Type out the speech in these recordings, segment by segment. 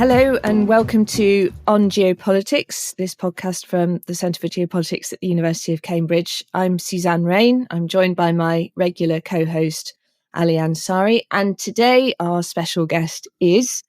Hello and welcome to On Geopolitics, this podcast from the Centre for Geopolitics at the University of Cambridge. I'm Suzanne Rain. I'm joined by my regular co-host, Ali Ansari. And today our special guest is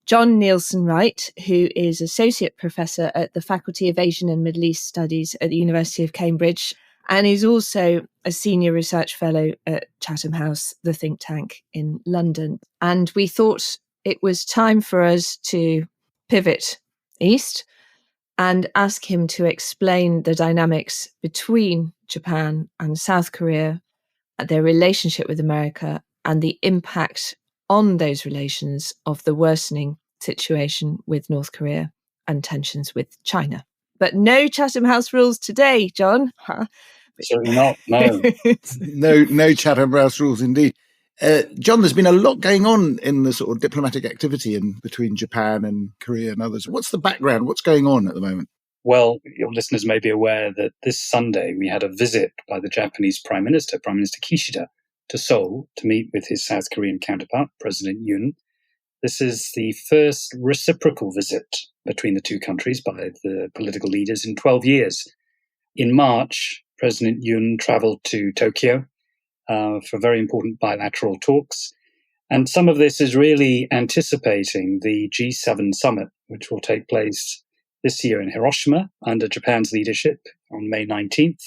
John Nielsen-Wright, who is Associate Professor at the Faculty of Asian and Middle East Studies at the University of Cambridge, and is also a Senior Research Fellow at Chatham House, the think tank in London. And we thought it was time for us to pivot east and ask him to explain the dynamics between Japan and South Korea, their relationship with America, and the impact on those relations of the worsening situation with North Korea and tensions with China. But no Chatham House rules today, John. Certainly not, no. No Chatham House rules indeed. John, there's been a lot going on in the sort of diplomatic activity between Japan and Korea and others. What's the background? What's going on at the moment? Well, your listeners may be aware that this Sunday we had a visit by the Japanese Prime Minister Kishida, to Seoul to meet with his South Korean counterpart, President Yoon. This is the first reciprocal visit between the two countries by the political leaders in 12 years. In March, President Yoon traveled to Tokyo for very important bilateral talks. And some of this is really anticipating the G7 summit, which will take place this year in Hiroshima under Japan's leadership on May 19th.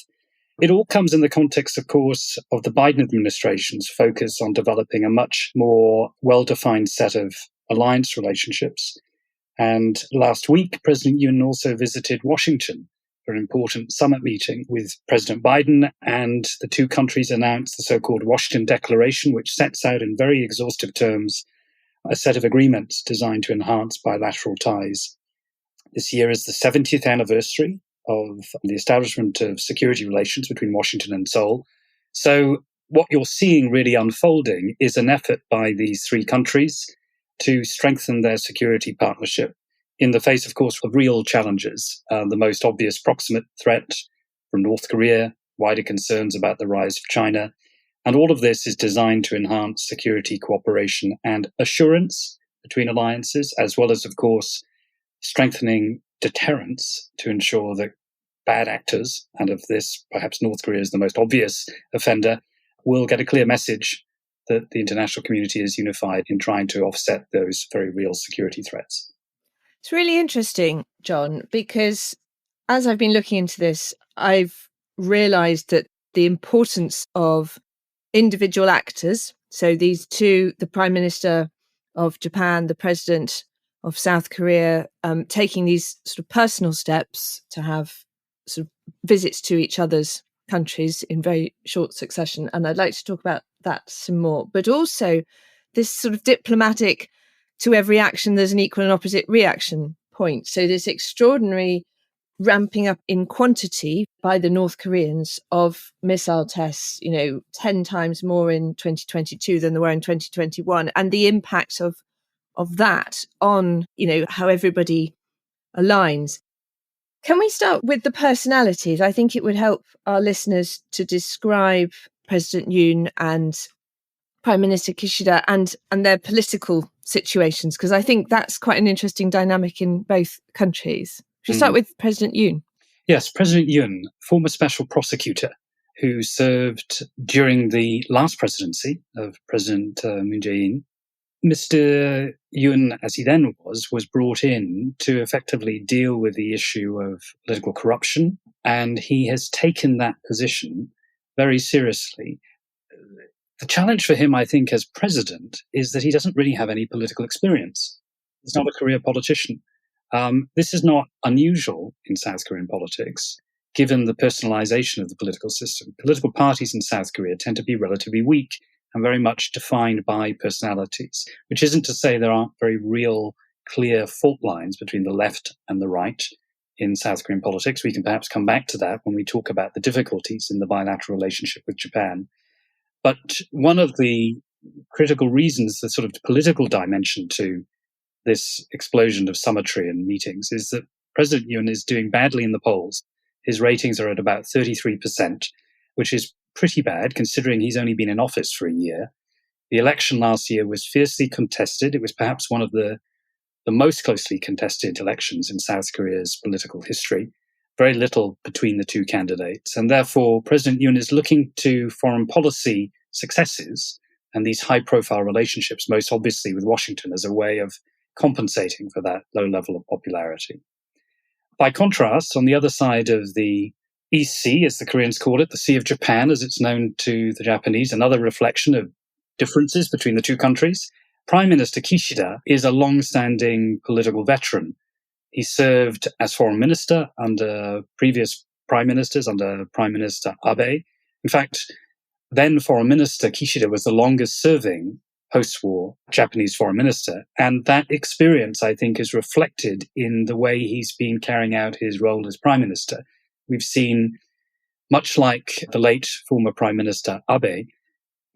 It all comes in the context, of course, of the Biden administration's focus on developing a much more well-defined set of alliance relationships. And last week, President Yoon also visited Washington for an important summit meeting with President Biden, and the two countries announced the so-called Washington Declaration, which sets out in very exhaustive terms a set of agreements designed to enhance bilateral ties. This year is the 70th anniversary of the establishment of security relations between Washington and Seoul. So what you're seeing really unfolding is an effort by these three countries to strengthen their security partnership in the face, of course, of real challenges. The most obvious proximate threat from North Korea, wider concerns about the rise of China. And all of this is designed to enhance security cooperation and assurance between alliances, as well as, of course, strengthening deterrence to ensure that bad actors, and of this, perhaps North Korea is the most obvious offender, will get a clear message that the international community is unified in trying to offset those very real security threats. It's really interesting, John, because as I've been looking into this, I've realised that the importance of individual actors, so these two, the Prime Minister of Japan, the President of South Korea, taking these sort of personal steps to have sort of visits to each other's countries in very short succession. And I'd like to talk about that some more. But also this sort of diplomatic, to every action, there's an equal and opposite reaction point. So this extraordinary ramping up in quantity by the North Koreans of missile tests, 10 times more in 2022 than there were in 2021. And the impact of that on, how everybody aligns. Can we start with the personalities? I think it would help our listeners to describe President Yoon and Prime Minister Kishida and their political situations, because I think that's quite an interesting dynamic in both countries. Should we start with President Yoon? Yes, President Yoon, former special prosecutor who served during the last presidency of President Moon Jae-in. Mr. Yoon, as he then was brought in to effectively deal with the issue of political corruption, and he has taken that position very seriously. The challenge for him, I think, as president, is that he doesn't really have any political experience. He's not a career politician. This is not unusual in South Korean politics, given the personalization of the political system. Political parties in South Korea tend to be relatively weak and very much defined by personalities, which isn't to say there aren't very real, clear fault lines between the left and the right in South Korean politics. We can perhaps come back to that when we talk about the difficulties in the bilateral relationship with Japan. But one of the critical reasons, the sort of political dimension to this explosion of summitry and meetings, is that President Yoon is doing badly in the polls. His ratings are at about 33%, which is pretty bad considering he's only been in office for a year. The election last year was fiercely contested. It was perhaps one of the the most closely contested elections in South Korea's political history. Very little between the two candidates. And therefore, President Yoon is looking to foreign policy successes and these high-profile relationships, most obviously with Washington, as a way of compensating for that low level of popularity. By contrast, on the other side of the East Sea, as the Koreans call it, the Sea of Japan, as it's known to the Japanese, another reflection of differences between the two countries, Prime Minister Kishida is a long-standing political veteran. He served as foreign minister under previous prime ministers, under Prime Minister Abe. In fact, then Foreign Minister Kishida was the longest-serving post-war Japanese foreign minister. And that experience, I think, is reflected in the way he's been carrying out his role as prime minister. We've seen, much like the late former Prime Minister Abe,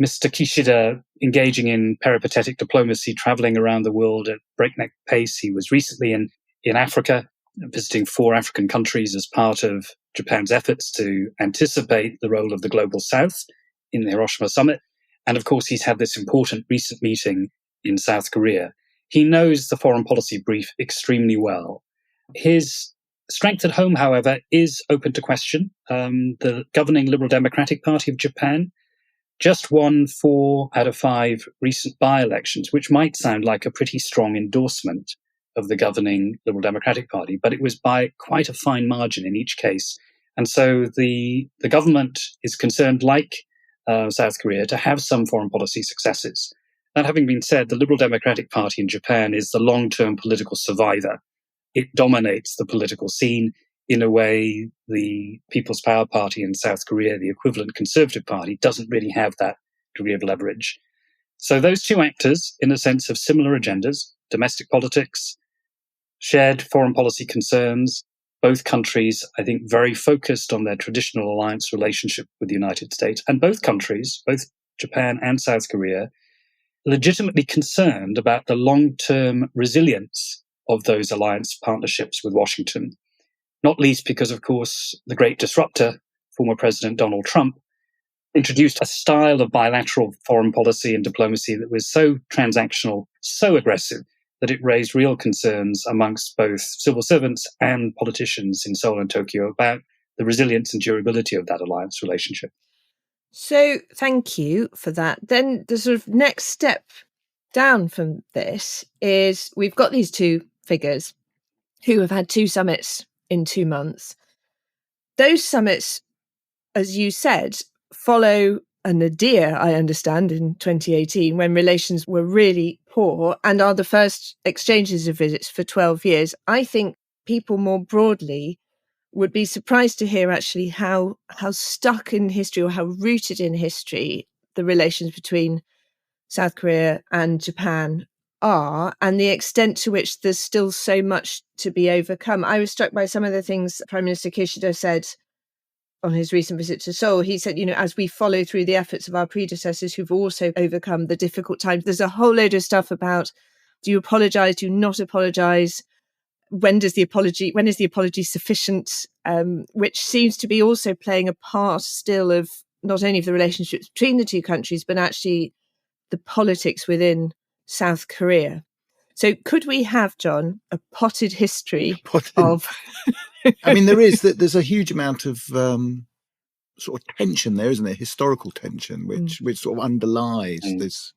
Mr. Kishida engaging in peripatetic diplomacy, traveling around the world at breakneck pace. He was recently in Africa, visiting 4 African countries as part of Japan's efforts to anticipate the role of the Global South in the Hiroshima summit. And of course, he's had this important recent meeting in South Korea. He knows the foreign policy brief extremely well. His strength at home, however, is open to question. The governing Liberal Democratic Party of Japan just won 4 out of 5 recent by-elections, which might sound like a pretty strong endorsement of the governing Liberal Democratic Party, but it was by quite a fine margin in each case. And so the government is concerned, like South Korea, to have some foreign policy successes. That having been said, the Liberal Democratic Party in Japan is the long-term political survivor. It dominates the political scene in a way the People's Power Party in South Korea, the equivalent Conservative Party, doesn't really have that degree of leverage. So those two actors, in a sense, have similar agendas, domestic politics, shared foreign policy concerns, both countries, I think, very focused on their traditional alliance relationship with the United States, and both countries, both Japan and South Korea, legitimately concerned about the long-term resilience of those alliance partnerships with Washington, not least because, of course, the great disruptor, former President Donald Trump, introduced a style of bilateral foreign policy and diplomacy that was so transactional, so aggressive, that it raised real concerns amongst both civil servants and politicians in Seoul and Tokyo about the resilience and durability of that alliance relationship. So thank you for that. Then the sort of next step down from this is we've got these two figures who have had 2 summits in 2 months. Those summits, as you said, follow a nadir, I understand, in 2018 when relations were really poor and are the first exchanges of visits for 12 years. I think people more broadly would be surprised to hear actually how stuck in history or how rooted in history the relations between South Korea and Japan are, and the extent to which there's still so much to be overcome. I was struck by some of the things Prime Minister Kishida said on his recent visit to Seoul. He said, as we follow through the efforts of our predecessors who've also overcome the difficult times, there's a whole load of stuff about, do you apologize? Do you not apologize? When is the apology sufficient? Which seems to be also playing a part still of not only of the relationships between the two countries, but actually the politics within South Korea. So could we have, John, a potted history of... I mean, there's a huge amount of sort of tension there, isn't there? Historical tension, which sort of underlies this.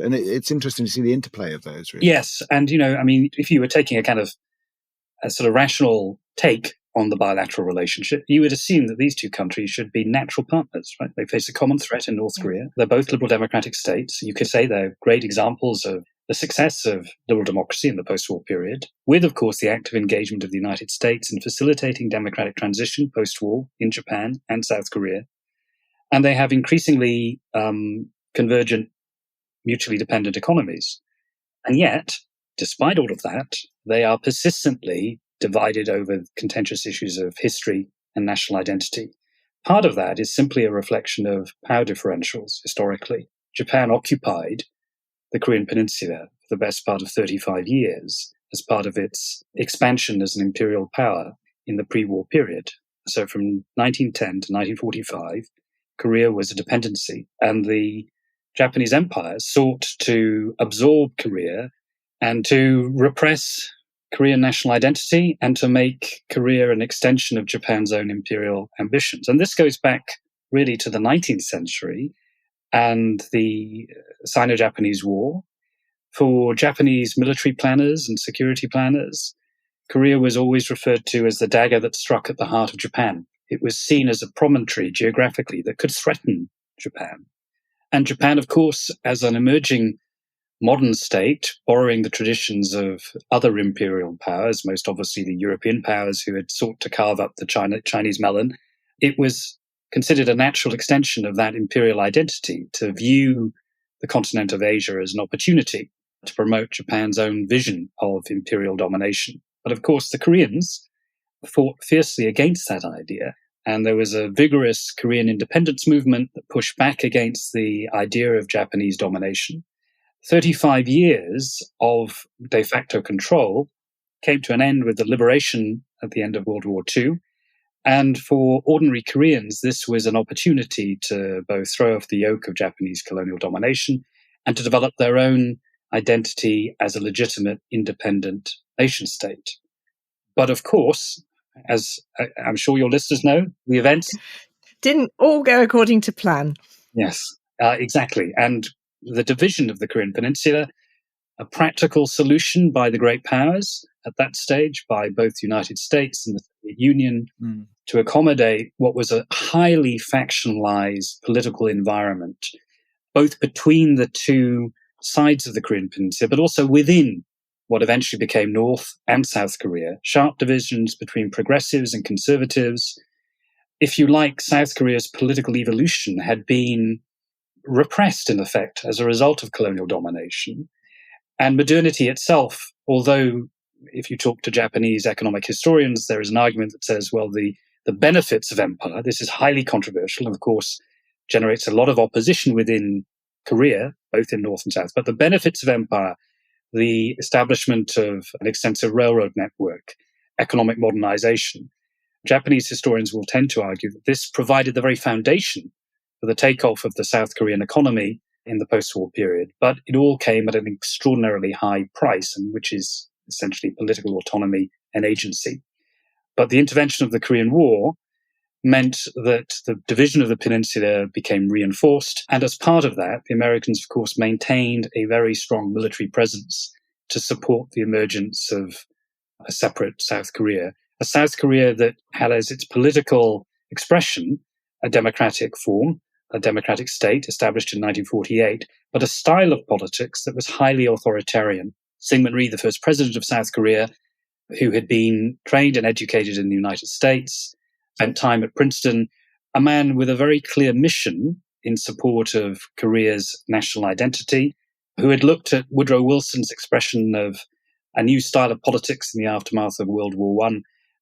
And it's interesting to see the interplay of those, really. Yes. And, if you were taking a sort of rational take on the bilateral relationship, you would assume that these two countries should be natural partners, right? They face a common threat in North Korea. They're both liberal democratic states. You could say they're great examples of the success of liberal democracy in the post-war period, with, of course, the active engagement of the United States in facilitating democratic transition post-war in Japan and South Korea. And they have increasingly convergent, mutually dependent economies. And yet, despite all of that, they are persistently divided over contentious issues of history and national identity. Part of that is simply a reflection of power differentials historically. Japan occupied the Korean Peninsula for the best part of 35 years as part of its expansion as an imperial power in the pre-war period. So from 1910 to 1945, Korea was a dependency, and the Japanese Empire sought to absorb Korea and to repress Korean national identity and to make Korea an extension of Japan's own imperial ambitions. And this goes back really to the 19th century and the Sino-Japanese War. For Japanese military planners and security planners, Korea was always referred to as the dagger that struck at the heart of Japan. It was seen as a promontory geographically that could threaten Japan. And Japan, of course, as an emerging modern state, borrowing the traditions of other imperial powers, most obviously the European powers who had sought to carve up the Chinese melon, it was considered a natural extension of that imperial identity to view the continent of Asia as an opportunity to promote Japan's own vision of imperial domination. But of course, the Koreans fought fiercely against that idea. And there was a vigorous Korean independence movement that pushed back against the idea of Japanese domination. 35 years of de facto control came to an end with the liberation at the end of World War II. And for ordinary Koreans, this was an opportunity to both throw off the yoke of Japanese colonial domination and to develop their own identity as a legitimate independent nation state. But of course, as I'm sure your listeners know, the events didn't all go according to plan. Yes, exactly. And the division of the Korean Peninsula, a practical solution by the great powers at that stage, by both the United States and the Soviet Union, to accommodate what was a highly factionalized political environment, both between the two sides of the Korean Peninsula, but also within what eventually became North and South Korea, sharp divisions between progressives and conservatives. If you like, South Korea's political evolution had been repressed, in effect, as a result of colonial domination. And modernity itself, although if you talk to Japanese economic historians, there is an argument that says, well, the benefits of empire, this is highly controversial, and of course generates a lot of opposition within Korea, both in North and South, but the benefits of empire, the establishment of an extensive railroad network, economic modernization, Japanese historians will tend to argue that this provided the very foundation for the takeoff of the South Korean economy in the post-war period. But it all came at an extraordinarily high price, and which is essentially political autonomy and agency. But the intervention of the Korean War meant that the division of the peninsula became reinforced. And as part of that, the Americans, of course, maintained a very strong military presence to support the emergence of a separate South Korea, a South Korea that had as its political expression a democratic form, a democratic state established in 1948, but a style of politics that was highly authoritarian. Syngman Rhee, the first president of South Korea, who had been trained and educated in the United States, spent time at Princeton, a man with a very clear mission in support of Korea's national identity, who had looked at Woodrow Wilson's expression of a new style of politics in the aftermath of World War I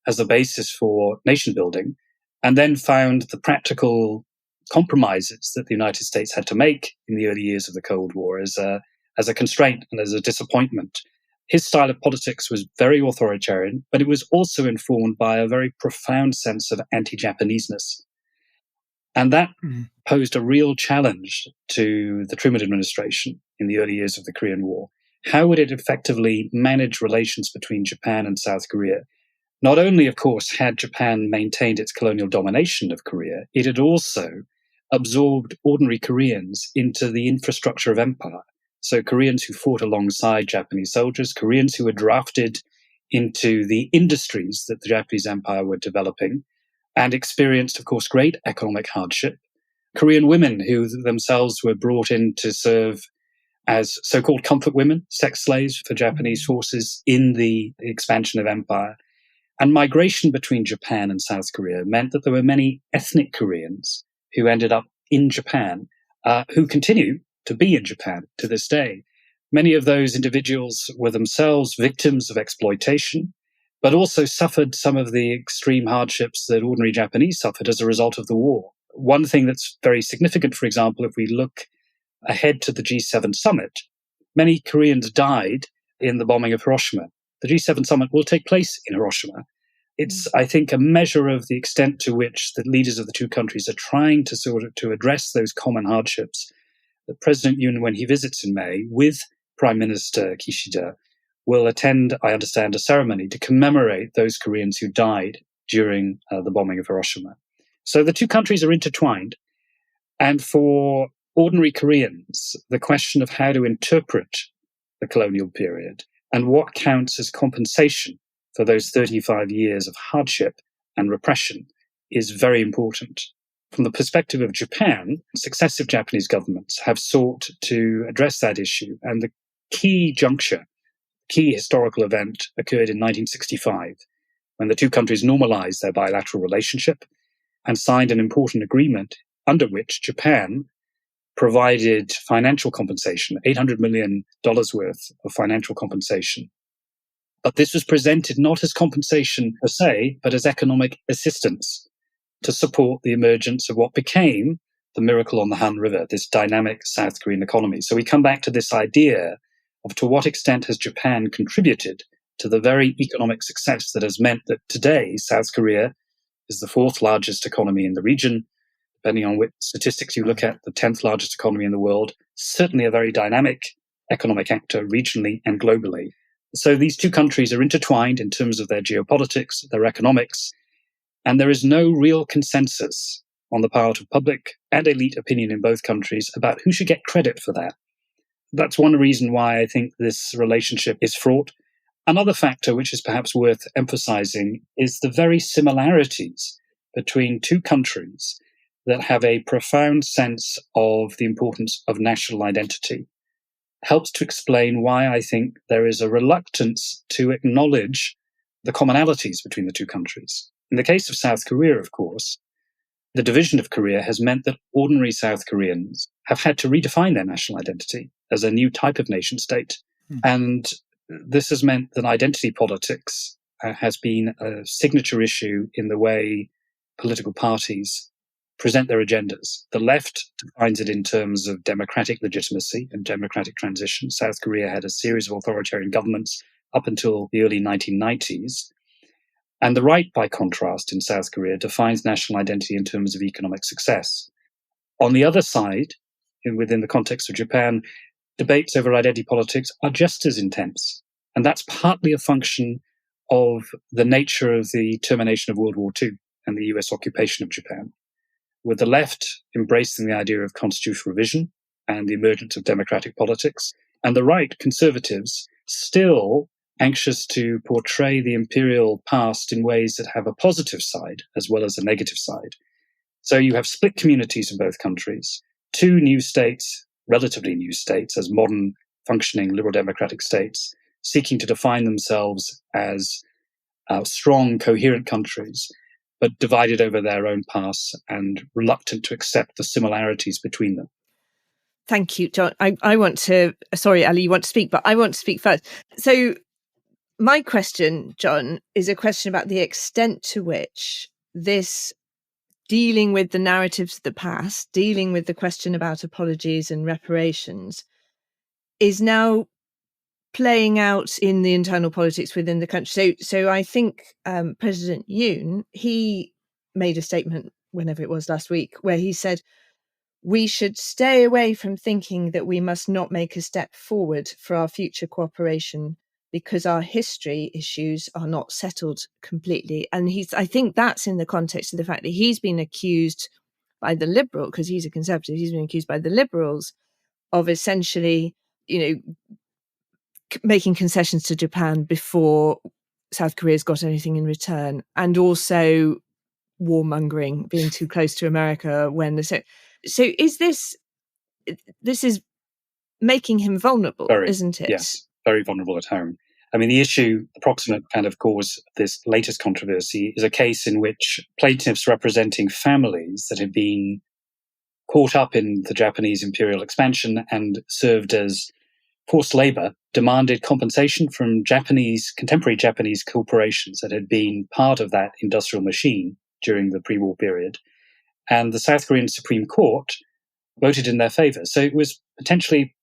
as a basis for nation building, and then found the practical compromises that the United States had to make in the early years of the Cold War as a constraint and as a disappointment. His style of politics was very authoritarian, but it was also informed by a very profound sense of anti-Japaneseness. And that posed a real challenge to the Truman administration in the early years of the Korean War. How would it effectively manage relations between Japan and South Korea? Not only, of course, had Japan maintained its colonial domination of Korea, it had also absorbed ordinary Koreans into the infrastructure of empire. So Koreans who fought alongside Japanese soldiers, Koreans who were drafted into the industries that the Japanese Empire were developing and experienced, of course, great economic hardship. Korean women who themselves were brought in to serve as so-called comfort women, sex slaves for Japanese forces in the expansion of empire. And migration between Japan and South Korea meant that there were many ethnic Koreans who ended up in Japan, who continue to be in Japan to this day. Many of those individuals were themselves victims of exploitation, but also suffered some of the extreme hardships that ordinary Japanese suffered as a result of the war. One thing that's very significant, for example, if we look ahead to the G7 summit, many Koreans died in the bombing of Hiroshima. The G7 summit will take place in Hiroshima. It's, I think, a measure of the extent to which the leaders of the two countries are trying to address those common hardships that President Yoon, when he visits in May with Prime Minister Kishida, will attend, I understand, a ceremony to commemorate those Koreans who died during the bombing of Hiroshima. So the two countries are intertwined. And for ordinary Koreans, the question of how to interpret the colonial period and what counts as compensation for those 35 years of hardship and repression is very important. From the perspective of Japan, successive Japanese governments have sought to address that issue. And the key juncture, key historical event occurred in 1965, when the two countries normalized their bilateral relationship and signed an important agreement under which Japan provided financial compensation, $800 million worth of financial compensation. But this was presented not as compensation per se, but as economic assistance to support the emergence of what became the Miracle on the Han River, this dynamic South Korean economy. So we come back to this idea of to what extent has Japan contributed to the very economic success that has meant that today South Korea is the fourth largest economy in the region, depending on which statistics you look at, the 10th largest economy in the world, certainly a very dynamic economic actor regionally and globally. So these two countries are intertwined in terms of their geopolitics, their economics, and there is no real consensus on the part of public and elite opinion in both countries about who should get credit for that. That's one reason why I think this relationship is fraught. Another factor which is perhaps worth emphasizing is the very similarities between two countries that have a profound sense of the importance of national identity. Helps to explain why I think there is a reluctance to acknowledge the commonalities between the two countries. In the case of South Korea, of course, the division of Korea has meant that ordinary South Koreans have had to redefine their national identity as a new type of nation state. And this has meant that identity politics has been a signature issue in the way political parties present their agendas. The left defines it in terms of democratic legitimacy and democratic transition. South Korea had a series of authoritarian governments up until the early 1990s. And the right, by contrast, in South Korea defines national identity in terms of economic success. On the other side, within the context of Japan, debates over identity politics are just as intense. And that's partly a function of the nature of the termination of World War II and the US occupation of Japan, with the left embracing the idea of constitutional revision and the emergence of democratic politics, and the right, conservatives, still anxious to portray the imperial past in ways that have a positive side as well as a negative side. So you have split communities in both countries, two new states, relatively new states, as modern, functioning liberal democratic states, seeking to define themselves as strong, coherent countries, but divided over their own pasts and reluctant to accept the similarities between them. Thank you, John. I want to, sorry, Ali, you want to speak, but I want to speak first. So my question, John, is a question about the extent to which this dealing with the narratives of the past, dealing with the question about apologies and reparations, is now playing out in the internal politics within the country. So I think President Yoon, he made a statement whenever it was last week, where he said, we should stay away from thinking that we must not make a step forward for our future cooperation because our history issues are not settled completely. And I think that's in the context of the fact that he's been accused by the Liberal, because he's a Conservative, he's been accused by the Liberals of essentially, making concessions to Japan before South Korea's got anything in return, and also warmongering, being too close to America so is this is making him vulnerable, isn't it? Yes, very vulnerable at home. I mean, the issue, the proximate kind of cause of this latest controversy is a case in which plaintiffs representing families that had been caught up in the Japanese imperial expansion and served as forced labor demanded compensation from contemporary Japanese corporations that had been part of that industrial machine during the pre-war period. And the South Korean Supreme Court voted in their favor. So it was potentially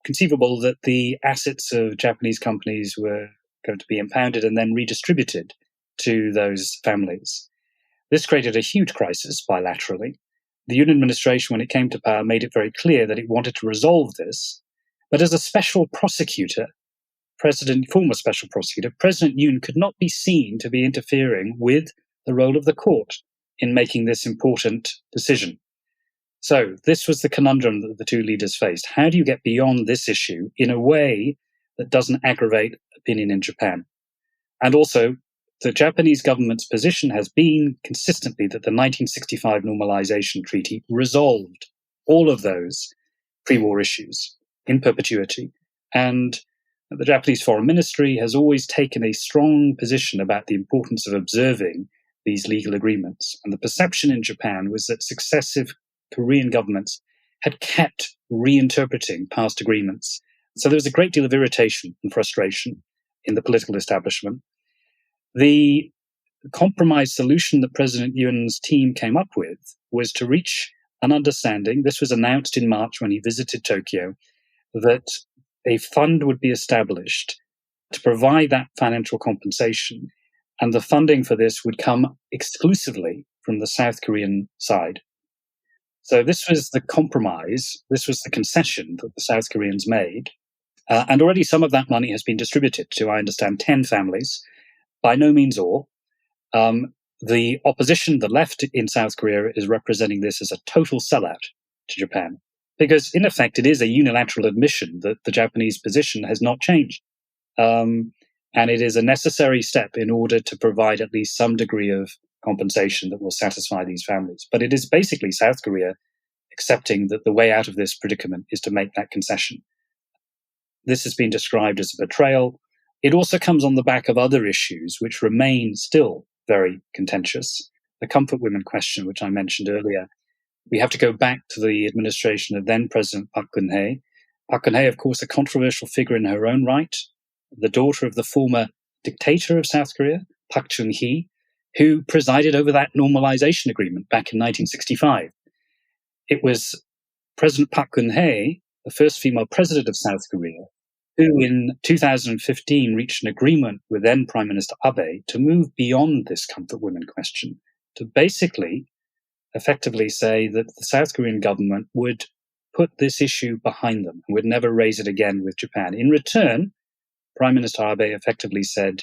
conceivable that the assets of Japanese companies were going to be impounded and then redistributed to those families. This created a huge crisis bilaterally. The Yoon administration, when it came to power, made it very clear that it wanted to resolve this. But as a special prosecutor, former special prosecutor, President Yoon could not be seen to be interfering with the role of the court in making this important decision. So this was the conundrum that the two leaders faced. How do you get beyond this issue in a way that doesn't aggravate opinion in Japan? And also, the Japanese government's position has been consistently that the 1965 Normalization Treaty resolved all of those pre-war issues in perpetuity. And the Japanese Foreign Ministry has always taken a strong position about the importance of observing these legal agreements. And the perception in Japan was that successive Korean governments had kept reinterpreting past agreements. So there was a great deal of irritation and frustration in the political establishment. The compromise solution that President Yoon's team came up with was to reach an understanding. This was announced in March when he visited Tokyo, that a fund would be established to provide that financial compensation, and the funding for this would come exclusively from the South Korean side. So this was the compromise, this was the concession that the South Koreans made, and already some of that money has been distributed to, I understand, 10 families. By no means all. The opposition, the left in South Korea, is representing this as a total sellout to Japan, because in effect it is a unilateral admission that the Japanese position has not changed. And it is a necessary step in order to provide at least some degree of compensation that will satisfy these families. But it is basically South Korea accepting that the way out of this predicament is to make that concession. This has been described as a betrayal. It also comes on the back of other issues which remain still very contentious. The comfort women question, which I mentioned earlier. We have to go back to the administration of then President Park Geun-hye. Park Geun-hye, of course, a controversial figure in her own right, the daughter of the former dictator of South Korea, Park Chung-hee, who presided over that normalization agreement back in 1965. It was President Park Geun-hye, the first female president of South Korea, who in 2015 reached an agreement with then Prime Minister Abe to move beyond this comfort women question, to basically effectively say that the South Korean government would put this issue behind them and would never raise it again with Japan. In return, Prime Minister Abe effectively said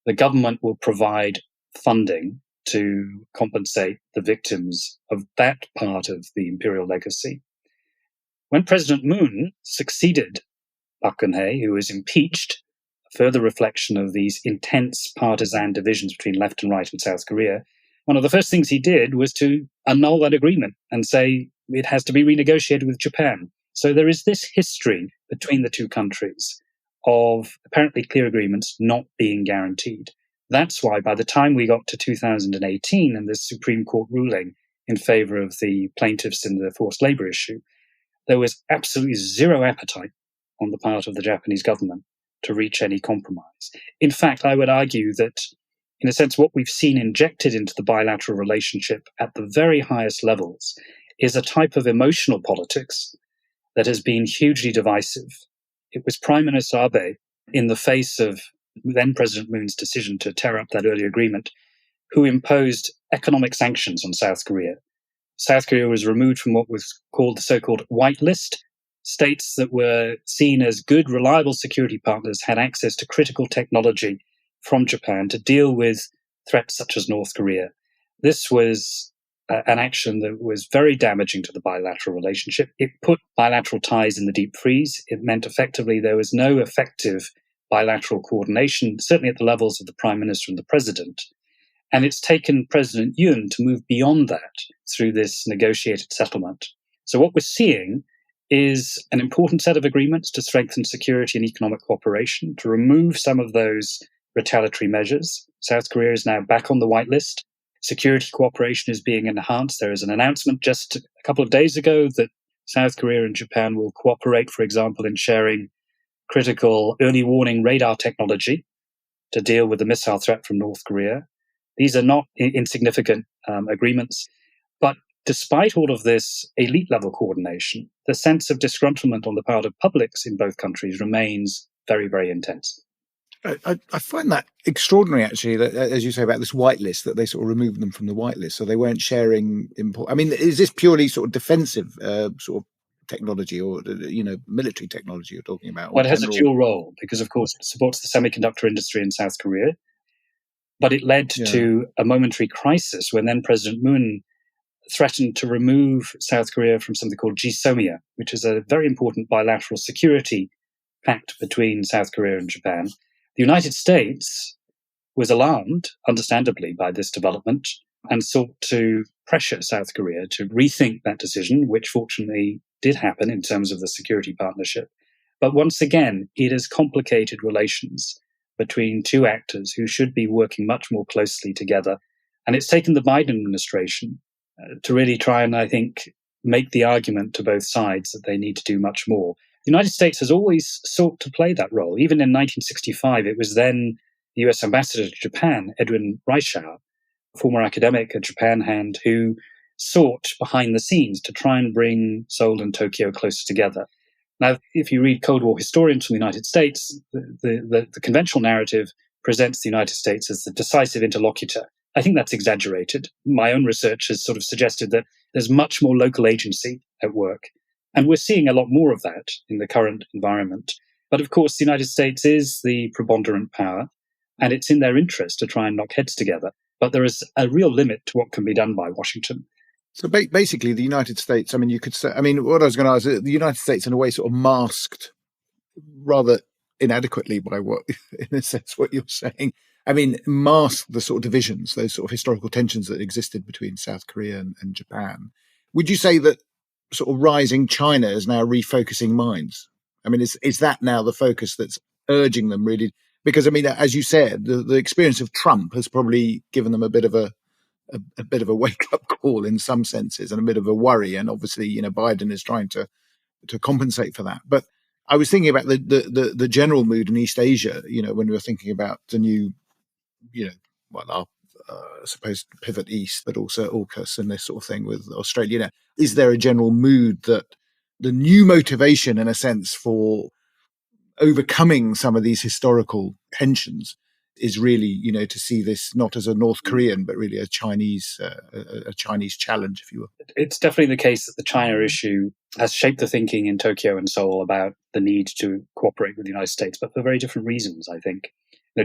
the government will provide funding to compensate the victims of that part of the imperial legacy. When President Moon succeeded Park Geun-hye, who was impeached, a further reflection of these intense partisan divisions between left and right in South Korea, one of the first things he did was to annul that agreement and say it has to be renegotiated with Japan. So there is this history between the two countries of apparently clear agreements not being guaranteed. That's why by the time we got to 2018 and the Supreme Court ruling in favor of the plaintiffs in the forced labor issue, there was absolutely zero appetite on the part of the Japanese government to reach any compromise. In fact, I would argue that, in a sense, what we've seen injected into the bilateral relationship at the very highest levels is a type of emotional politics that has been hugely divisive. It was Prime Minister Abe, in the face of then President Moon's decision to tear up that earlier agreement, who imposed economic sanctions on South Korea. South Korea was removed from what was called the so-called white list. States that were seen as good, reliable security partners had access to critical technology from Japan to deal with threats such as North Korea. This was an action that was very damaging to the bilateral relationship. It put bilateral ties in the deep freeze. It meant effectively there was no effective bilateral coordination, certainly at the levels of the Prime Minister and the President. And it's taken President Yoon to move beyond that through this negotiated settlement. So what we're seeing is an important set of agreements to strengthen security and economic cooperation, to remove some of those retaliatory measures. South Korea is now back on the whitelist. Security cooperation is being enhanced. There is an announcement just a couple of days ago that South Korea and Japan will cooperate, for example, in sharing critical early warning radar technology to deal with the missile threat from North Korea. These are not insignificant agreements. But despite all of this elite-level coordination, the sense of disgruntlement on the part of publics in both countries remains very, very intense. I find that extraordinary, actually, that, as you say about this whitelist, that they sort of removed them from the whitelist, so they weren't sharing I mean, is this purely sort of defensive technology or, military technology you're talking about? Well, it has a dual role because, of course, it supports the semiconductor industry in South Korea. But it led to a momentary crisis when then President Moon threatened to remove South Korea from something called GSOMIA, which is a very important bilateral security pact between South Korea and Japan. The United States was alarmed, understandably, by this development and sought to pressure South Korea to rethink that decision, which fortunately did happen in terms of the security partnership. But once again, it has complicated relations between two actors who should be working much more closely together. And it's taken the Biden administration to really try and, I think, make the argument to both sides that they need to do much more. The United States has always sought to play that role. Even in 1965, it was then the US ambassador to Japan, Edwin Reischauer, a former academic at Japan hand, who sought behind the scenes to try and bring Seoul and Tokyo closer together. Now, if you read Cold War historians from the United States, the conventional narrative presents the United States as the decisive interlocutor. I think that's exaggerated. My own research has sort of suggested that there's much more local agency at work. And we're seeing a lot more of that in the current environment. But of course, the United States is the preponderant power, and it's in their interest to try and knock heads together. But there is a real limit to what can be done by Washington. So basically, the United States, you could say, what I was going to ask is the United States, in a way, sort of masked rather inadequately by what, in a sense, what you're saying. Masked the sort of divisions, those sort of historical tensions that existed between South Korea and Japan. Would you say that sort of rising China is now refocusing minds? Is that now the focus that's urging them really? Because, as you said, the experience of Trump has probably given them a bit of a wake-up call in some senses and a bit of a worry. And obviously, Biden is trying to compensate for that. But I was thinking about the general mood in East Asia, when we were thinking about the new, our supposed pivot east, but also AUKUS and this sort of thing with Australia. Is there a general mood that the new motivation, in a sense, for overcoming some of these historical tensions is really, to see this not as a North Korean, but really a Chinese challenge, if you will? It's definitely the case that the China issue has shaped the thinking in Tokyo and Seoul about the need to cooperate with the United States, but for very different reasons, I think.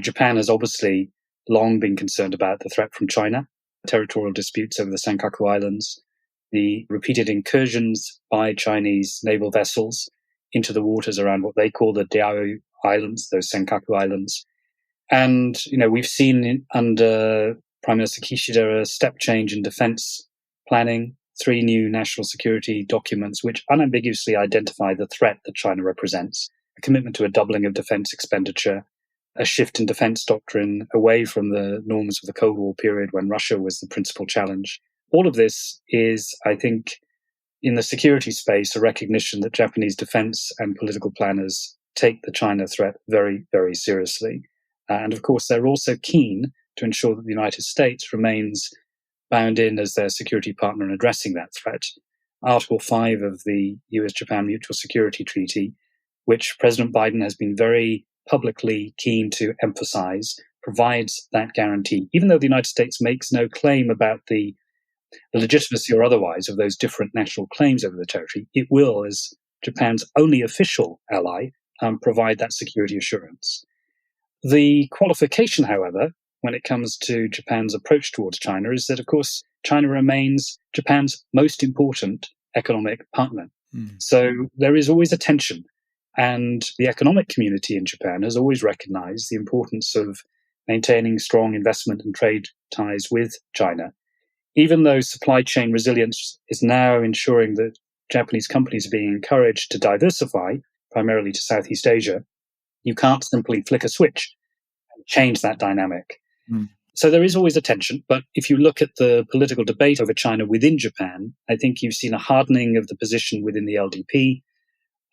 Japan has obviously long been concerned about the threat from China, territorial disputes over the Senkaku Islands, the repeated incursions by Chinese naval vessels into the waters around what they call the Diaoyu Islands, those Senkaku Islands. And, we've seen under Prime Minister Kishida a step change in defense planning, 3 new national security documents which unambiguously identify the threat that China represents, a commitment to a doubling of defense expenditure, a shift in defense doctrine away from the norms of the Cold War period when Russia was the principal challenge. All of this is, I think, in the security space, a recognition that Japanese defense and political planners take the China threat very, very seriously. And of course, they're also keen to ensure that the United States remains bound in as their security partner in addressing that threat. Article 5 of the US-Japan Mutual Security Treaty, which President Biden has been very publicly keen to emphasize, provides that guarantee. Even though the United States makes no claim about the legitimacy or otherwise of those different national claims over the territory, it will, as Japan's only official ally, provide that security assurance. The qualification, however, when it comes to Japan's approach towards China is that, of course, China remains Japan's most important economic partner. So there is always a tension. And the economic community in Japan has always recognized the importance of maintaining strong investment and trade ties with China. Even though supply chain resilience is now ensuring that Japanese companies are being encouraged to diversify, primarily to Southeast Asia, you can't simply flick a switch and change that dynamic. So there is always a tension. But if you look at the political debate over China within Japan, I think you've seen a hardening of the position within the LDP.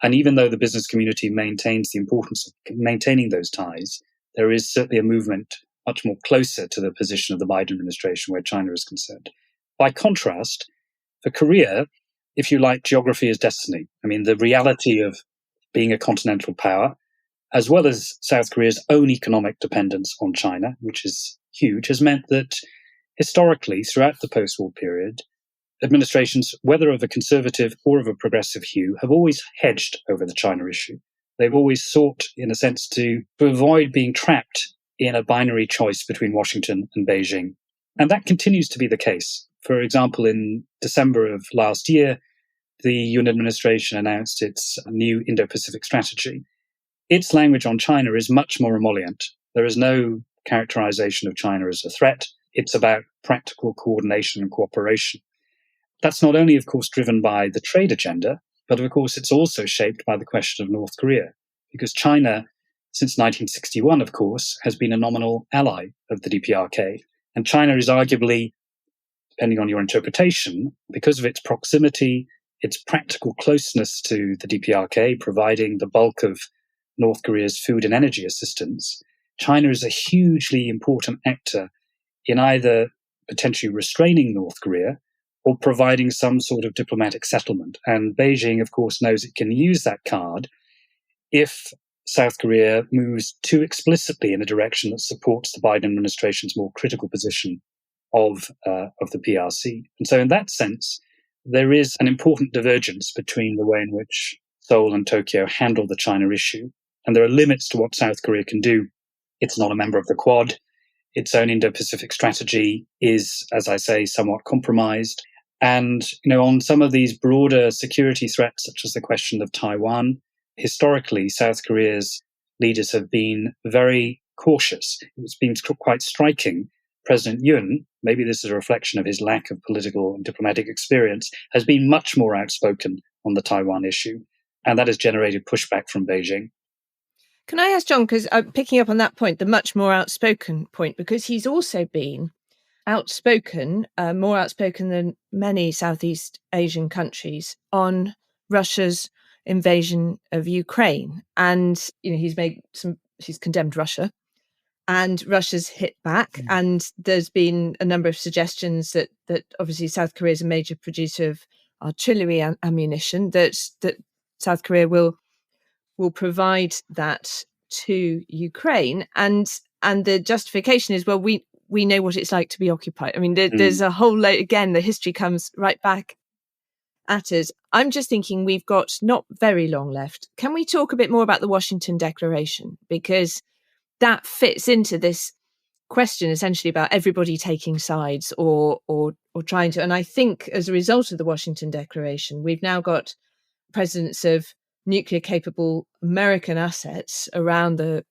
And even though the business community maintains the importance of maintaining those ties, there is certainly a movement much more closer to the position of the Biden administration where China is concerned. By contrast, for Korea, if you like, geography is destiny. The reality of being a continental power, as well as South Korea's own economic dependence on China, which is huge, has meant that historically, throughout the post-war period, administrations, whether of a conservative or of a progressive hue, have always hedged over the China issue. They've always sought, in a sense, to avoid being trapped in a binary choice between Washington and Beijing. And that continues to be the case. For example, in December of last year, the Yun administration announced its new Indo-Pacific strategy. Its language on China is much more emollient. There is no characterization of China as a threat. It's about practical coordination and cooperation. That's not only, of course, driven by the trade agenda, but of course, it's also shaped by the question of North Korea, because China, since 1961, of course, has been a nominal ally of the DPRK. And China is arguably, depending on your interpretation, because of its proximity, its practical closeness to the DPRK, providing the bulk of North Korea's food and energy assistance, China is a hugely important actor in either potentially restraining North Korea or providing some sort of diplomatic settlement. And Beijing, of course, knows it can use that card if South Korea moves too explicitly in a direction that supports the Biden administration's more critical position of the PRC. And so in that sense, there is an important divergence between the way in which Seoul and Tokyo handle the China issue. And there are limits to what South Korea can do. It's not a member of the Quad. Its own Indo-Pacific strategy is, as I say, somewhat compromised. And, on some of these broader security threats, such as the question of Taiwan, historically, South Korea's leaders have been very cautious. It's been quite striking. President Yoon, maybe this is a reflection of his lack of political and diplomatic experience, has been much more outspoken on the Taiwan issue. And that has generated pushback from Beijing. Can I ask John, because I'm picking up on that point, the much more outspoken point, because he's also been outspoken, more outspoken than many Southeast Asian countries on Russia's invasion of Ukraine. And, he's condemned Russia and Russia's hit back. Mm. And there's been a number of suggestions that obviously South Korea is a major producer of artillery ammunition, that South Korea will provide that to Ukraine. And the justification is, well, we know what it's like to be occupied. I mean, there's a whole load, again, the history comes right back at us. I'm just thinking we've got not very long left. Can we talk a bit more about the Washington Declaration? Because that fits into this question essentially about everybody taking sides or trying to. And I think as a result of the Washington Declaration, we've now got presidents of nuclear capable American assets around the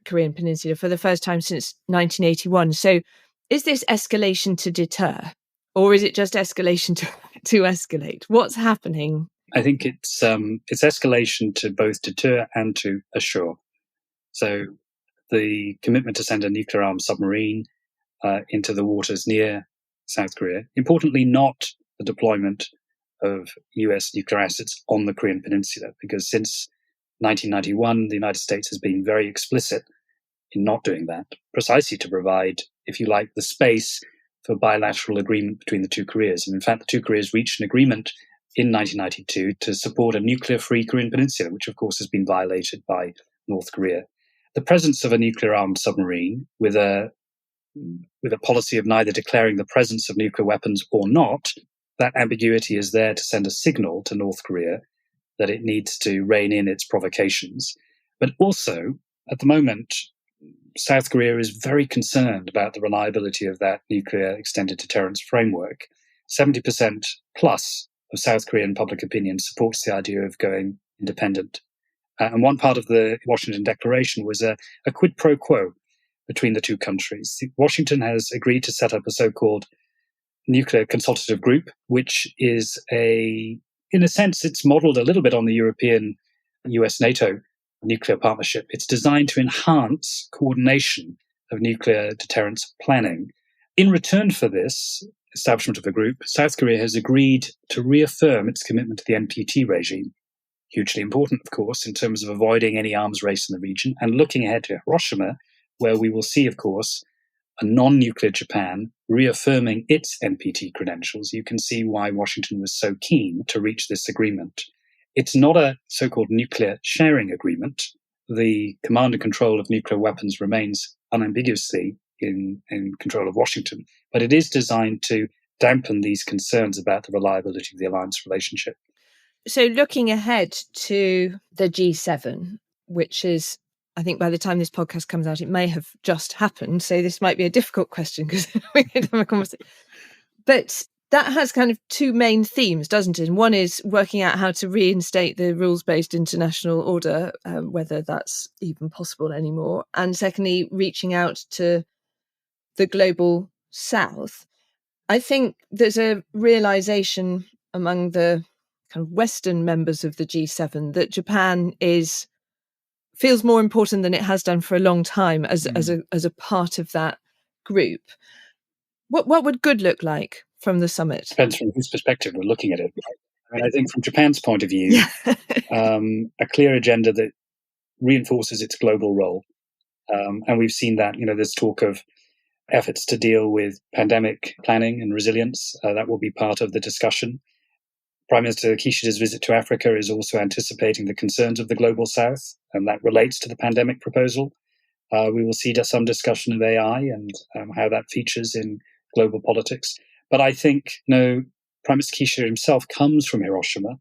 Korean Peninsula for the first time since 1981. So is this escalation to deter, or is it just escalation to escalate? What's happening? I think it's escalation to both deter and to assure. So the commitment to send a nuclear-armed submarine into the waters near South Korea, importantly, not the deployment of US nuclear assets on the Korean Peninsula, because since 1991, the United States has been very explicit in not doing that, precisely to provide, if you like, the space for bilateral agreement between the two Koreas. And in fact, the two Koreas reached an agreement in 1992 to support a nuclear-free Korean Peninsula, which of course has been violated by North Korea. The presence of a nuclear-armed submarine with a policy of neither declaring the presence of nuclear weapons or not, that ambiguity is there to send a signal to North Korea that it needs to rein in its provocations. But also, at the moment, South Korea is very concerned about the reliability of that nuclear extended deterrence framework. 70% plus of South Korean public opinion supports the idea of going independent. And one part of the Washington Declaration was a quid pro quo between the two countries. Washington has agreed to set up a so-called nuclear consultative group, which is in a sense, it's modeled a little bit on the European US-NATO nuclear partnership. It's designed to enhance coordination of nuclear deterrence planning. In return for this establishment of the group, South Korea has agreed to reaffirm its commitment to the NPT regime. Hugely important, of course, in terms of avoiding any arms race in the region and looking ahead to Hiroshima, where we will see, of course, a non-nuclear Japan reaffirming its NPT credentials. You can see why Washington was so keen to reach this agreement. It's not a so-called nuclear sharing agreement. The command and control of nuclear weapons remains unambiguously in control of Washington, but it is designed to dampen these concerns about the reliability of the alliance relationship. So looking ahead to the G7, which is, I think by the time this podcast comes out, it may have just happened. So this might be a difficult question because we could have a conversation. But that has kind of two main themes, doesn't it? And one is working out how to reinstate the rules-based international order, whether that's even possible anymore. And secondly, reaching out to the global south. I think there's a realization among the kind of Western members of the G7 that Japan feels more important than it has done for a long time as a part of that group. What would good look like from the summit? Depends from whose perspective we're looking at it. I mean, I think from Japan's point of view, a clear agenda that reinforces its global role. And we've seen that, there's talk of efforts to deal with pandemic planning and resilience. That will be part of the discussion. Prime Minister Kishida's visit to Africa is also anticipating the concerns of the global south, and that relates to the pandemic proposal. We will see some discussion of AI and how that features in global politics. But I think, Prime Minister Kishida himself comes from Hiroshima.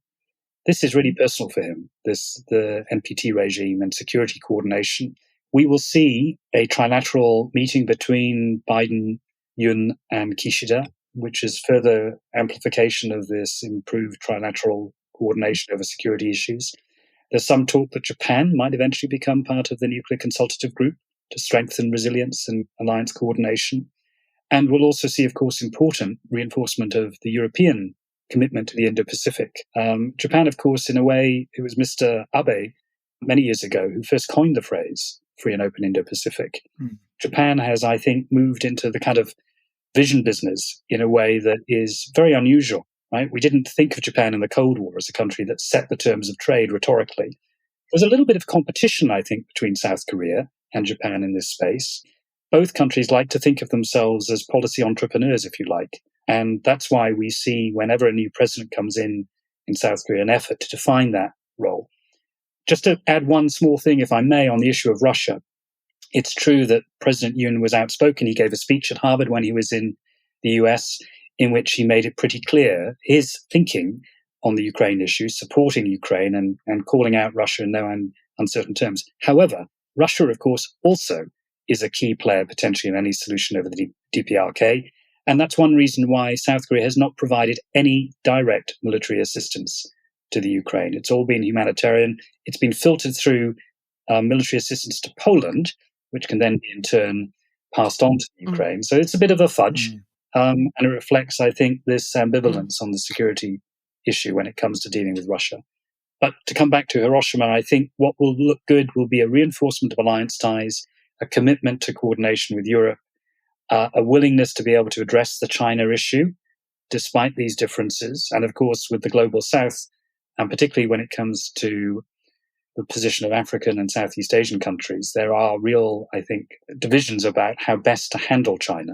This is really personal for him, the NPT regime and security coordination. We will see a trilateral meeting between Biden, Yun, and Kishida, which is further amplification of this improved trilateral coordination over security issues. There's some talk that Japan might eventually become part of the nuclear consultative group to strengthen resilience and alliance coordination. And we'll also see, of course, important reinforcement of the European commitment to the Indo-Pacific. Japan, of course, in a way, it was Mr. Abe many years ago who first coined the phrase free and open Indo-Pacific. Japan has, I think, moved into the kind of vision business in a way that is very unusual, right? We didn't think of Japan in the Cold War as a country that set the terms of trade rhetorically. There's a little bit of competition, I think, between South Korea and Japan in this space. Both countries like to think of themselves as policy entrepreneurs, if you like. And that's why we see whenever a new president comes in South Korea, an effort to define that role. Just to add one small thing, if I may, on the issue of Russia. It's true that President Yoon was outspoken. He gave a speech at Harvard when he was in the US, in which he made it pretty clear his thinking on the Ukraine issue, supporting Ukraine and calling out Russia in no uncertain terms. However, Russia, of course, also is a key player potentially in any solution over the DPRK. And that's one reason why South Korea has not provided any direct military assistance to the Ukraine. It's all been humanitarian. It's been filtered through military assistance to Poland, which can then be in turn passed on to Ukraine. So it's a bit of a fudge. And it reflects, I think, this ambivalence on the security issue when it comes to dealing with Russia. But to come back to Hiroshima, I think what will look good will be a reinforcement of alliance ties, a commitment to coordination with Europe, a willingness to be able to address the China issue, despite these differences. And of course, with the global south, and particularly when it comes to the position of African and Southeast Asian countries, there are real, I think, divisions about how best to handle China.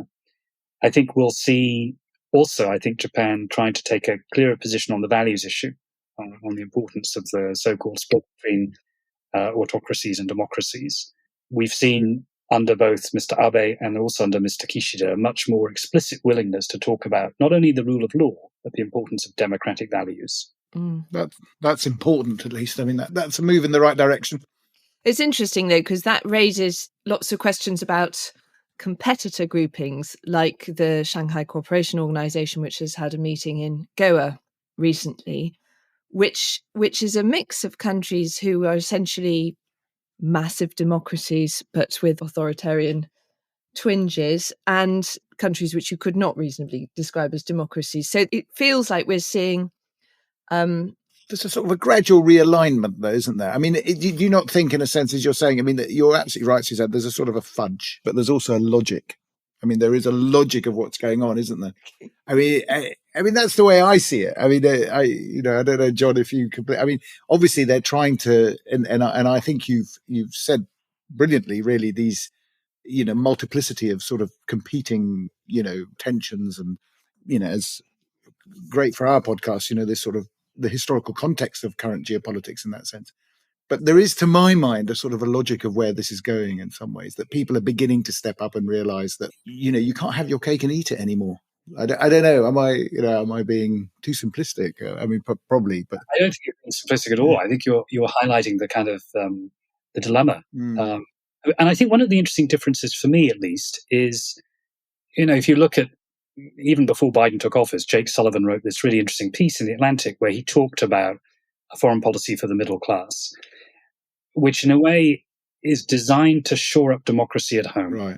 I think we'll see also, I think, Japan trying to take a clearer position on the values issue, on the importance of the so-called split between autocracies and democracies. We've seen under both Mr. Abe and also under Mr. Kishida a much more explicit willingness to talk about not only the rule of law, but the importance of democratic values. That's important, at least. I mean, that's a move in the right direction. It's interesting, though, because that raises lots of questions about competitor groupings like the Shanghai Cooperation Organization, which has had a meeting in Goa recently, which is a mix of countries who are essentially massive democracies, but with authoritarian twinges, and countries which you could not reasonably describe as democracies. So it feels like we're seeing there's a sort of a gradual realignment, though, isn't there? I mean, do you not think, in a sense, as you're saying, I mean, that you're absolutely right, Suzanne, there's a sort of a fudge, but there's also a logic. I mean, there is a logic of what's going on, isn't there? I mean, that's the way I see it. I mean, I don't know, John, if you could. I mean, obviously they're trying to, and I think you've said brilliantly, really, these, multiplicity of sort of competing, tensions, and as great for our podcast, this sort of the historical context of current geopolitics in that sense. But there is, to my mind, a sort of a logic of where this is going in some ways, that people are beginning to step up and realize that, you can't have your cake and eat it anymore. I don't know. Am I being too simplistic? I mean, probably, but I don't think you're being simplistic at all. I think you're highlighting the kind of the dilemma. And I think one of the interesting differences for me, at least, is, if you look at even before Biden took office, Jake Sullivan wrote this really interesting piece in The Atlantic where he talked about a foreign policy for the middle class, which in a way is designed to shore up democracy at home, right,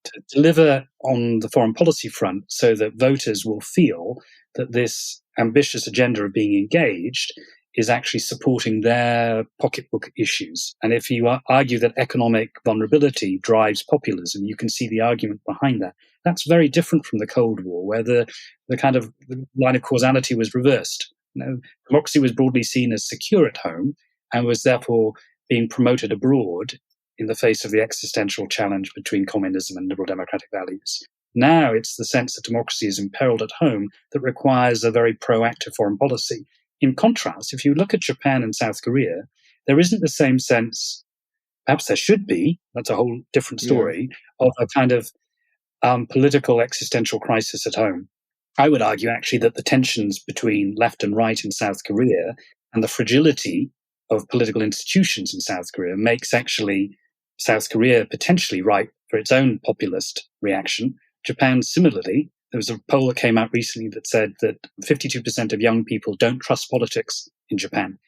to deliver on the foreign policy front so that voters will feel that this ambitious agenda of being engaged is actually supporting their pocketbook issues. And if you argue that economic vulnerability drives populism, you can see the argument behind that. That's very different from the Cold War, where the kind of the line of causality was reversed. Democracy was broadly seen as secure at home and was therefore being promoted abroad in the face of the existential challenge between communism and liberal democratic values. Now it's the sense that democracy is imperiled at home that requires a very proactive foreign policy. In contrast, if you look at Japan and South Korea, there isn't the same sense, perhaps there should be, that's a whole different story, of a kind of political existential crisis at home. I would argue actually that the tensions between left and right in South Korea and the fragility of political institutions in South Korea makes actually South Korea potentially ripe for its own populist reaction. Japan, similarly, there was a poll that came out recently that said that 52% of young people don't trust politics in Japan.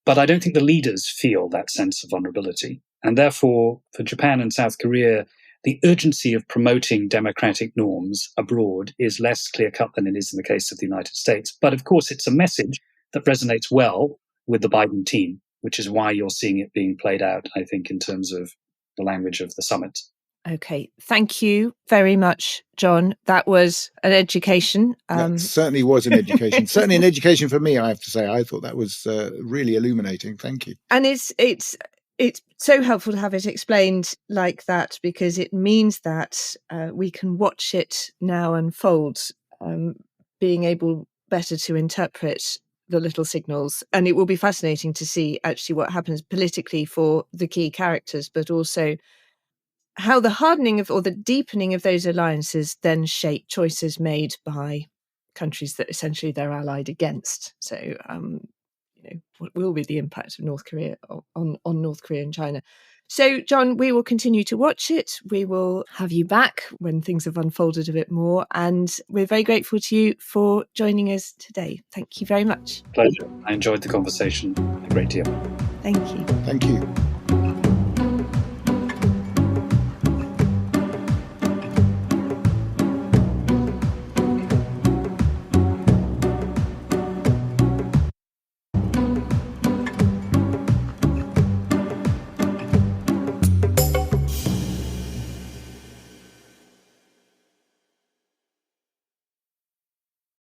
But I don't think the leaders feel that sense of vulnerability. And therefore, for Japan and South Korea, the urgency of promoting democratic norms abroad is less clear-cut than it is in the case of the United States. But of course, it's a message that resonates well with the Biden team, which is why you're seeing it being played out, I think, in terms of the language of the summit. Okay, thank you very much, John. That was an education. That certainly was an education. Certainly an education for me, I have to say. I thought that was really illuminating. Thank you. And it's so helpful to have it explained like that, because it means that we can watch it now unfold, being able better to interpret the little signals. And it will be fascinating to see actually what happens politically for the key characters, but also how the hardening of or the deepening of those alliances then shape choices made by countries that essentially they're allied against. So, what will be the impact of North Korea on North Korea and China? So, John, we will continue to watch it. We will have you back when things have unfolded a bit more. And we're very grateful to you for joining us today. Thank you very much. Pleasure. I enjoyed the conversation a great deal. Thank you. Thank you.